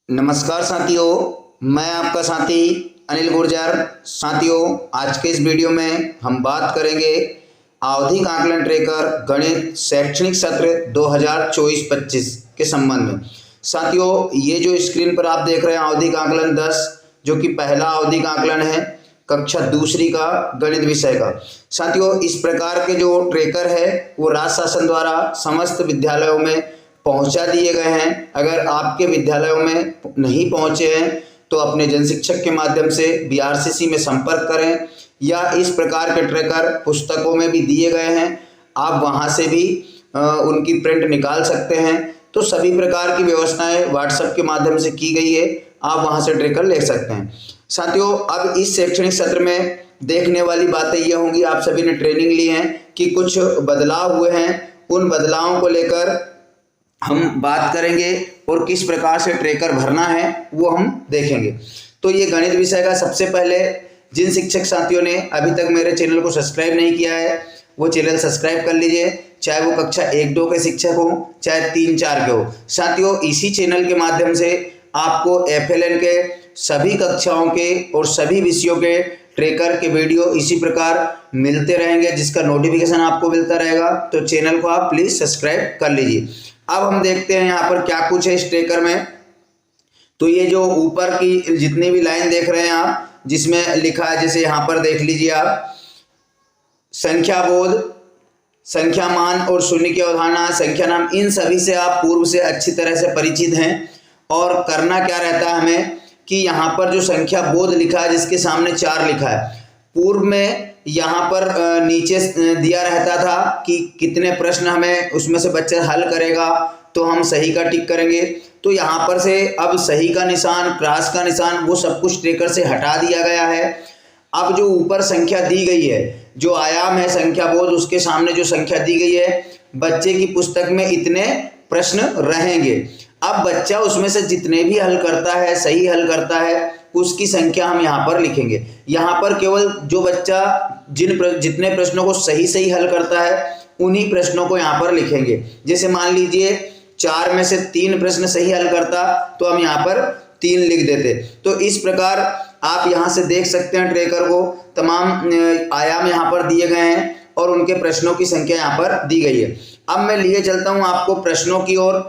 नमस्कार साथियों, मैं आपका साथी अनिल गुर्जर। साथियों, आज के इस वीडियो में हम बात करेंगे आवधिक आकलन ट्रेकर गणित शैक्षणिक सत्र 2024-25 के संबंध में। साथियों, ये जो स्क्रीन पर आप देख रहे हैं आवधिक आकलन 10, जो कि पहला आवधिक आकलन है कक्षा दूसरी का गणित विषय का। साथियों, इस प्रकार के जो ट्रेकर है वो राज्य शासन द्वारा समस्त विद्यालयों में पहुंचा दिए गए हैं। अगर आपके विद्यालयों में नहीं पहुंचे हैं तो अपने जन शिक्षक के माध्यम से बीआरसीसी में संपर्क करें, या इस प्रकार के ट्रेकर पुस्तकों में भी दिए गए हैं, आप वहां से भी उनकी प्रिंट निकाल सकते हैं। तो सभी प्रकार की व्यवस्थाएं व्हाट्सएप के माध्यम से की गई है, आप वहां से ट्रेकर ले सकते हैं। साथियों, अब इस शैक्षणिक सत्र में देखने वाली बातें ये होंगी, आप सभी ने ट्रेनिंग ली है कि कुछ बदलाव हुए हैं, उन बदलावों को लेकर हम बात करेंगे और किस प्रकार से ट्रेकर भरना है वो हम देखेंगे। तो ये गणित विषय का सबसे पहले जिन शिक्षक साथियों ने अभी तक मेरे चैनल को सब्सक्राइब नहीं किया है वो चैनल सब्सक्राइब कर लीजिए, चाहे वो कक्षा 1-2 के शिक्षक हो, चाहे 3-4 के हो। साथियों, इसी चैनल के माध्यम से आपको एफएलएन के सभी कक्षाओं के और सभी विषयों के ट्रेकर के वीडियो इसी प्रकार मिलते रहेंगे, जिसका नोटिफिकेशन आपको मिलता रहेगा। तो चैनल को आप प्लीज सब्सक्राइब कर लीजिए। अब हम देखते हैं यहाँ पर क्या कुछ है इस ट्रेकर में। तो ये जो ऊपर की जितनी भी लाइन देख रहे हैं आप, जिसमें लिखा है, जैसे यहाँ पर देख लीजिए आप, संख्या बोध, संख्या मान और शून्य की अवधारणा, संख्या नाम, इन सभी से आप पूर्व से अच्छी तरह से परिचित हैं। और करना क्या रहता है हमें कि यहाँ पर जो संख्या बोध लिखा है जिसके सामने 4 लिखा है, पूर्व में यहाँ पर नीचे दिया रहता था कि कितने प्रश्न हमें उसमें से बच्चा हल करेगा तो हम सही का टिक करेंगे। तो यहाँ पर से अब सही का निशान, क्रॉस का निशान, वो सब कुछ ट्रेकर से हटा दिया गया है। अब जो ऊपर संख्या दी गई है, जो आयाम है संख्या बोध, उसके सामने जो संख्या दी गई है, बच्चे की पुस्तक में इतने प्रश्न रहेंगे। अब बच्चा उसमें से जितने भी हल करता है, सही हल करता है, उसकी संख्या हम यहाँ पर लिखेंगे। यहाँ पर केवल जो बच्चा जितने प्रश्नों को सही हल करता है उन्हीं प्रश्नों को यहाँ पर लिखेंगे। जैसे मान लीजिए 4 में से 3 प्रश्न सही हल करता तो हम यहाँ पर 3 लिख देते। तो इस प्रकार आप यहाँ से देख सकते हैं ट्रेकर को, तमाम आयाम यहाँ पर दिए गए हैं और उनके प्रश्नों की संख्या यहाँ पर दी गई है। अब मैं लिए चलता हूँ आपको प्रश्नों की ओर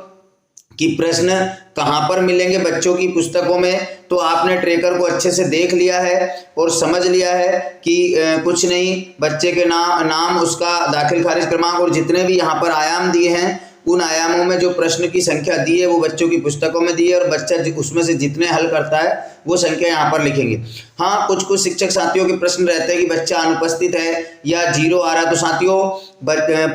कि प्रश्न कहाँ पर मिलेंगे बच्चों की पुस्तकों में। तो आपने ट्रेकर को अच्छे से देख लिया है और समझ लिया है कि कुछ नहीं, बच्चे के नाम, उसका दाखिल खारिज क्रमांक और जितने भी यहाँ पर आयाम दिए हैं उन आयामों में जो प्रश्न की संख्या दी है वो बच्चों की पुस्तकों में दी है, और बच्चा उसमें से जितने हल करता है वो संख्या यहाँ पर लिखेंगे। हाँ, कुछ शिक्षक साथियों के प्रश्न रहते हैं कि बच्चा अनुपस्थित है या 0 आ रहा है। तो साथियों,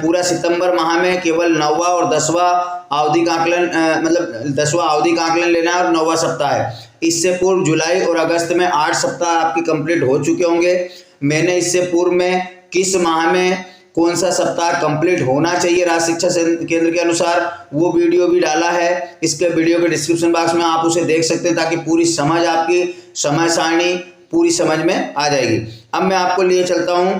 पूरा सितंबर माह में केवल 9वां और 10वां आवधिक आकलन, मतलब 10वां आवधिक आकलन लेना है और 9वां सप्ताह है। इससे पूर्व जुलाई और अगस्त में 8 सप्ताह आपकी कंप्लीट हो चुके होंगे। मैंने इससे पूर्व में किस माह में कौन सा सप्ताह कंप्लीट होना चाहिए राज्य शिक्षा केंद्र के अनुसार, वो वीडियो भी डाला है। इसके वीडियो के डिस्क्रिप्शन बॉक्स में आप उसे देख सकते हैं, ताकि पूरी समझ, आपकी समय सारणी पूरी समझ में आ जाएगी। अब मैं आपको लिए चलता हूं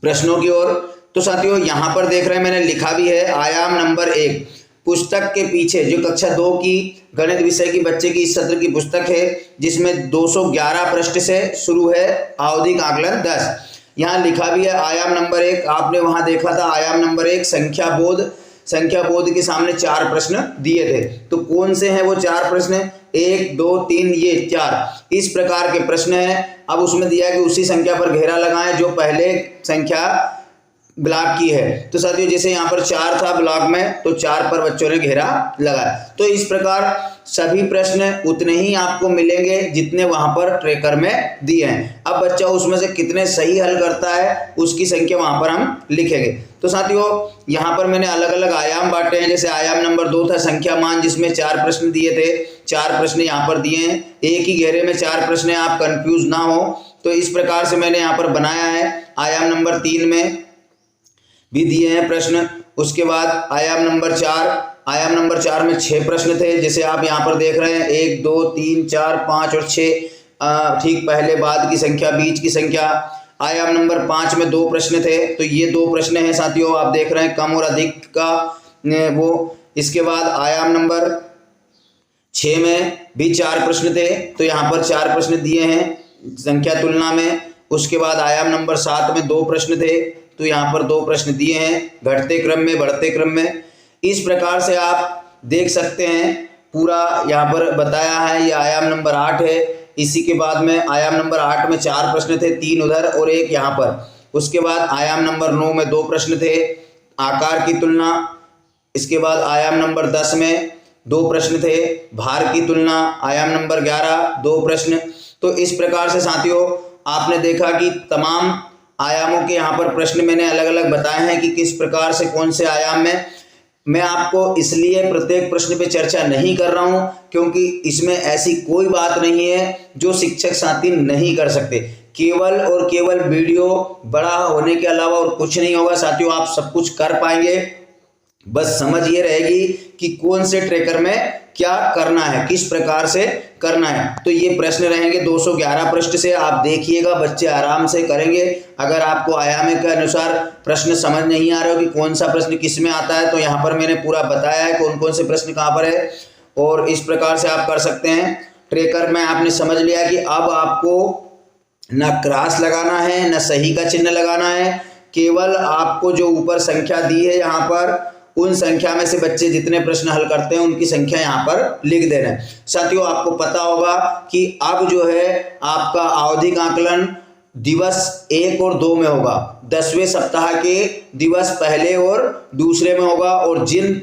प्रश्नों की ओर। तो साथियों, यहां पर देख रहे हैं मैंने लिखा भी है आयाम नंबर 1, पुस्तक के पीछे, जो कक्षा 2 की गणित विषय की बच्चे की इस सत्र की पुस्तक है, जिसमें 211 पृष्ठ से शुरू है आवधिक आकलन 10। यहाँ लिखा भी है आयाम नंबर 1, आपने वहां देखा था आयाम नंबर 1 संख्या बोध। संख्या बोध के सामने 4 प्रश्न दिए थे। तो कौन से हैं वो 4 प्रश्न? 1, 2, 3, ये 4 इस प्रकार के प्रश्न हैं। अब उसमें दिया कि उसी संख्या पर घेरा लगाएं जो पहले संख्या ब्लॉक की है। तो साथियों, जैसे यहाँ पर 4 था ब्लॉक में, तो 4 पर बच्चों ने घेरा लगाया। तो इस प्रकार सभी प्रश्न उतने ही आपको मिलेंगे जितने वहां पर ट्रेकर में दिए हैं। अब बच्चा उसमें से कितने सही हल करता है उसकी संख्या वहां पर हम लिखेंगे। तो साथियों, यहाँ पर मैंने अलग अलग आयाम बांटे हैं। जैसे आयाम नंबर 2 था संख्या मान, जिसमें 4 प्रश्न दिए थे। 4 प्रश्न यहाँ पर दिए हैं, एक ही घेरे में 4 प्रश्न, आप कंफ्यूज ना हो। तो इस प्रकार से मैंने यहाँ पर बनाया है। आयाम नंबर 3 में भी दिए हैं प्रश्न। उसके बाद आयाम नंबर 4 में 6 प्रश्न थे। जैसे आप यहाँ पर देख रहे हैं 1, 2, 3, 4, 5 और 6, ठीक पहले बाद की संख्या, बीच की संख्या। आयाम नंबर 5 में 2 प्रश्न थे। तो ये 2 प्रश्न हैं साथियों, आप देख रहे हैं कम और अधिक का वो। इसके बाद आयाम नंबर 6 में भी 4 प्रश्न थे, तो यहाँ पर 4 प्रश्न दिए हैं संख्या तुलना में। उसके बाद आयाम नंबर 7 में 2 प्रश्न थे, तो यहाँ पर 2 प्रश्न दिए हैं घटते क्रम में बढ़ते क्रम में। इस प्रकार से आप देख सकते हैं पूरा यहाँ पर बताया है। ये आयाम नंबर 8 है। इसी के बाद में आयाम नंबर 8 में 4 प्रश्न थे, 3 उधर और 1 यहाँ पर। उसके बाद आयाम नंबर 9 में 2 प्रश्न थे आकार की तुलना। इसके बाद आयाम नंबर 10 में 2 प्रश्न थे भार की तुलना। आयाम नंबर 11 2 प्रश्न। तो इस प्रकार से साथियों आपने देखा कि तमाम आयामों के यहाँ पर प्रश्न मैंने अलग अलग बताए हैं कि किस प्रकार से कौन से आयाम में। मैं आपको इसलिए प्रत्येक प्रश्न पे चर्चा नहीं कर रहा हूं क्योंकि इसमें ऐसी कोई बात नहीं है जो शिक्षक साथी नहीं कर सकते। केवल और केवल वीडियो बड़ा होने के अलावा और कुछ नहीं होगा साथियों। आप सब कुछ कर पाएंगे, बस समझ ये रहेगी कि कौन से ट्रैकर में क्या करना है, किस प्रकार से करना है। तो ये प्रश्न रहेंगे 211 पृष्ठ से। आप देखिएगा, बच्चे आराम से करेंगे। अगर आपको आयाम के अनुसार प्रश्न समझ नहीं आ रहे हो कि कौन सा प्रश्न किस में आता है, तो यहाँ पर मैंने पूरा बताया है कौन कौन से प्रश्न कहाँ पर है, और इस प्रकार से आप कर सकते हैं। ट्रैकर में आपने समझ लिया कि अब आपको न क्रॉस लगाना है न सही का चिन्ह लगाना है। केवल आपको जो ऊपर संख्या दी है यहाँ पर, उन संख्या में से बच्चे जितने प्रश्न हल करते हैं उनकी संख्या यहाँ पर लिख देना है। साथियों आपको पता होगा कि अब जो है आपका आवधिक आकलन दिवस 1 और 2 में होगा। 10वें सप्ताह के दिवस पहले और दूसरे में होगा, और जिन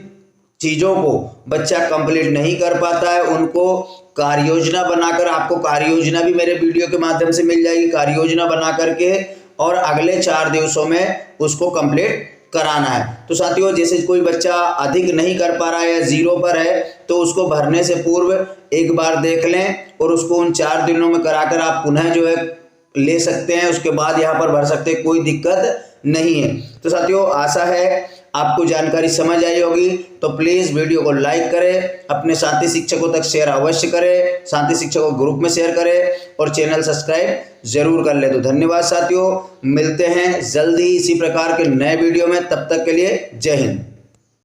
चीज़ों को बच्चा कंप्लीट नहीं कर पाता है उनको कार्य योजना बनाकर, आपको कार्य योजना भी मेरे वीडियो के माध्यम से मिल जाएगी, कार्य योजना बना करके और अगले 4 दिवसों में उसको कंप्लीट कराना है। तो साथियों जैसे कोई बच्चा अधिक नहीं कर पा रहा है या 0 पर है, तो उसको भरने से पूर्व एक बार देख लें और उसको उन 4 दिनों में कराकर आप पुनः जो है ले सकते हैं। उसके बाद यहाँ पर भर सकते हैं, कोई दिक्कत नहीं है। तो साथियों आशा है आपको जानकारी समझ आई होगी। तो प्लीज़ वीडियो को लाइक करें, अपने साथी शिक्षकों तक शेयर अवश्य करें, साथी शिक्षकों ग्रुप में शेयर करें और चैनल सब्सक्राइब जरूर कर ले। तो धन्यवाद साथियों, मिलते हैं जल्दी इसी प्रकार के नए वीडियो में। तब तक के लिए जय हिंद।